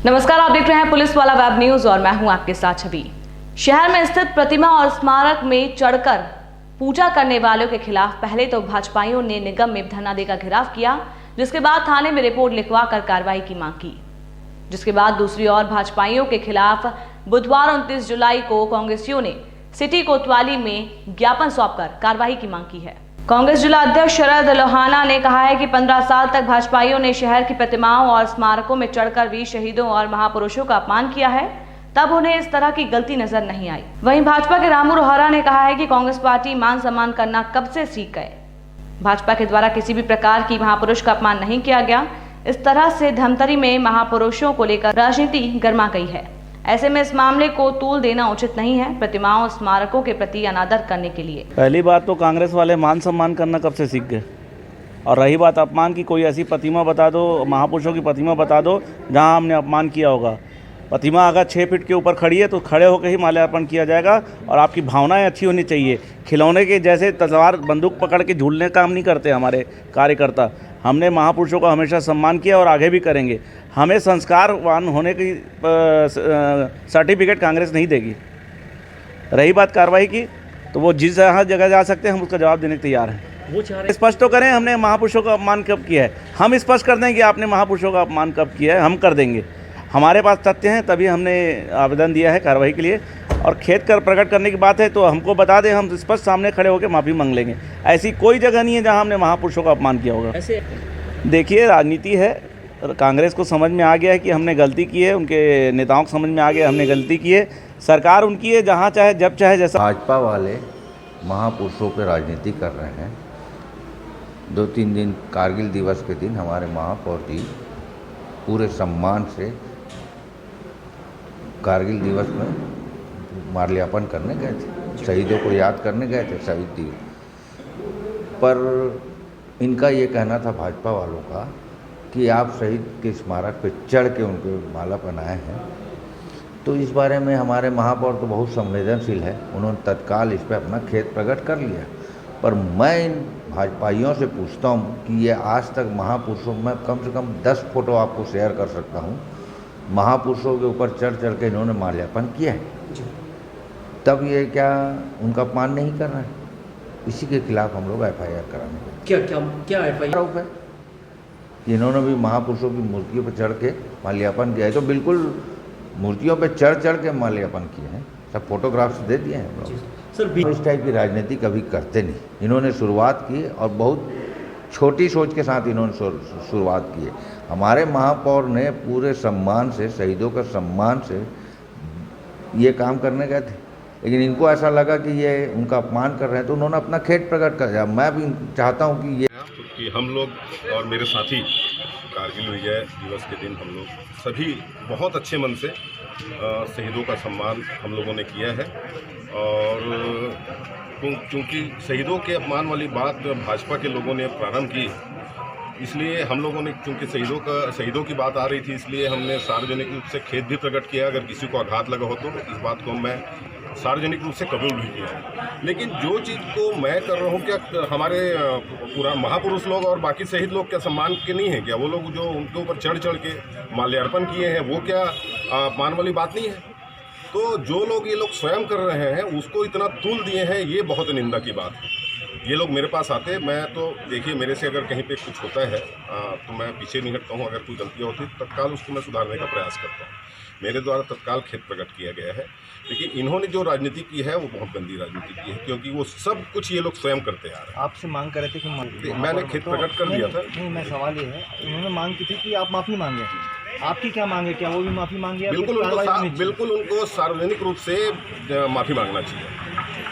नमस्कार, आप देख रहे हैं पुलिस वाला वेब न्यूज और मैं हूं आपके साथ छवि। शहर में स्थित प्रतिमा और स्मारक में चढ़कर पूजा करने वालों के खिलाफ पहले तो भाजपाइयों ने निगम में धरना देकर घेराव किया, जिसके बाद थाने में रिपोर्ट लिखवा कर कार्रवाई की मांग की। जिसके बाद दूसरी ओर भाजपाइयों के खिलाफ बुधवार 29 जुलाई को कांग्रेसियों ने सिटी कोतवाली में ज्ञापन सौंपकर कार्रवाई की मांग की है। कांग्रेस जिला अध्यक्ष शरद लोहाना ने कहा है कि 15 साल तक भाजपाइयों ने शहर की प्रतिमाओं और स्मारकों में चढ़कर वीर शहीदों और महापुरुषों का अपमान किया है, तब उन्हें इस तरह की गलती नजर नहीं आई। वहीं भाजपा के रामू रोहरा ने कहा है कि कांग्रेस पार्टी मान सम्मान करना कब से सीख गए। भाजपा के द्वारा किसी भी प्रकार की महापुरुष का अपमान नहीं किया गया। इस तरह से धमतरी में महापुरुषों को लेकर राजनीति गर्मा गई है। ऐसे में इस मामले को तूल देना उचित नहीं है प्रतिमाओं स्मारकों के प्रति अनादर करने के लिए। पहली बात तो कांग्रेस वाले मान सम्मान करना कब से सीख गए, और रही बात अपमान की, कोई ऐसी प्रतिमा बता दो, महापुरुषों की प्रतिमा बता दो जहां हमने अपमान किया होगा। प्रतिमा अगर 6 फीट के ऊपर खड़ी है तो खड़े होकर ही माल्यार्पण किया जाएगा। और आपकी भावनाएं अच्छी होनी चाहिए। खिलौने के जैसे तलवार बंदूक पकड़ के झूलने काम नहीं करते हमारे कार्यकर्ता। हमने महापुरुषों का हमेशा सम्मान किया और आगे भी करेंगे। हमें संस्कारवान होने की सर्टिफिकेट कांग्रेस नहीं देगी। रही बात कार्रवाई की, तो वो जिस जगह जा सकते हैं हम उसका जवाब देने के तैयार हैं। वो चाह रहे स्पष्ट तो करें हमने महापुरुषों का अपमान कब किया है। हम स्पष्ट कर दें कि आपने महापुरुषों का अपमान कब किया है, हम कर देंगे। हमारे पास तथ्य हैं, तभी हमने आवेदन दिया है कार्रवाई के लिए। और खेत कर प्रकट करने की बात है तो हमको बता दें, हम स्पष्ट सामने खड़े होकर माफ़ी मांग लेंगे। ऐसी कोई जगह नहीं है जहां हमने महापुरुषों का अपमान किया होगा। ऐसे देखिए, राजनीति है, कांग्रेस को समझ में आ गया है कि हमने गलती की है, उनके नेताओं को समझ में आ गया हमने गलती की है। सरकार उनकी है, जहाँ चाहे जब चाहे जैसा। भाजपा वाले महापुरुषों पे राजनीति कर रहे हैं। 2-3 दिन कारगिल दिवस के दिन हमारे महापौर जी पूरे सम्मान से कारगिल दिवस में माल्यार्पण करने गए थे, शहीदों को याद करने गए थे शहीद दिवस पर। इनका ये कहना था भाजपा वालों का कि आप शहीद के स्मारक पे चढ़ के उनको माला पहनाए हैं। तो इस बारे में हमारे महापौर तो बहुत संवेदनशील है, उन्होंने तत्काल इस पर अपना खेद प्रकट कर लिया। पर मैं इन भाजपाइयों से पूछता हूँ कि ये आज तक महापुरुषों में कम से कम 10 फोटो आपको शेयर कर सकता हूँ, महापुरुषों के ऊपर चढ़ चढ़ के इन्होंने माल्यार्पण किया है। तब ये क्या उनका अपमान नहीं कर रहे हैं? इसी के खिलाफ हम लोग FIR कराने के क्या FIR है। इन्होंने भी महापुरुषों की मूर्तियों पर चढ़ के माल्यार्पण किया है, तो बिल्कुल मूर्तियों पर चढ़ चढ़ के माल्यार्पण किए हैं। सब फोटोग्राफ्स दे दिए हैं हम लोग। सर, इस टाइप की राजनीति कभी करते नहीं। इन्होंने शुरुआत की और बहुत छोटी सोच के साथ इन्होंने शुरुआत की है। हमारे महापौर ने पूरे सम्मान से, शहीदों का सम्मान से ये काम करने गए थे, लेकिन इनको ऐसा लगा कि ये उनका अपमान कर रहे हैं, तो उन्होंने अपना खेद प्रकट कर दिया। मैं भी चाहता हूं कि ये कि हम लोग और मेरे साथी कारगिल विजय दिवस के दिन हम लोग सभी बहुत अच्छे मन से शहीदों का सम्मान हम लोगों ने किया है। और क्योंकि शहीदों के अपमान वाली बात भाजपा के लोगों ने प्रारंभ की, इसलिए हम लोगों ने, क्योंकि शहीदों की बात आ रही थी, इसलिए हमने सार्वजनिक रूप से खेद भी प्रकट किया। अगर किसी को आघात लगा हो तो इस बात को मैं सार्वजनिक रूप से कबूल भी किया। लेकिन जो चीज़ को मैं कर रहा हूँ, क्या हमारे पूरा महापुरुष लोग और बाकी शहीद लोग क्या सम्मान के नहीं है क्या? वो लोग जो उनके ऊपर चढ़ चढ़ के माल्यार्पण किए हैं, वो क्या अपमान वाली बात नहीं है? तो जो लोग ये लोग स्वयं कर रहे हैं उसको इतना तूल दिए हैं, ये बहुत निंदा की बात है। ये लोग मेरे पास आते, मैं तो देखिए, मेरे से अगर कहीं पे कुछ होता है तो मैं पीछे नहीं हटता हूँ। अगर कोई गलतियाँ होती तो तत्काल उसको मैं सुधारने का प्रयास करता हूँ। मेरे द्वारा तत्काल खेद प्रकट किया गया है। लेकिन इन्होंने जो राजनीति की है वो बहुत गंदी राजनीति की है, क्योंकि वो सब कुछ ये लोग स्वयं करते आ रहे हैं। आपसे मांग कर रहे थे कि मैंने खेद प्रकट कर दिया था। नहीं, मैं सवाल ये है, उन्होंने मांग की थी कि आप माफ़ी मांगे। आपकी क्या मांगे? क्या वो भी माफ़ी मांगे? बिल्कुल उनको सार्वजनिक रूप से माफ़ी मांगना चाहिए।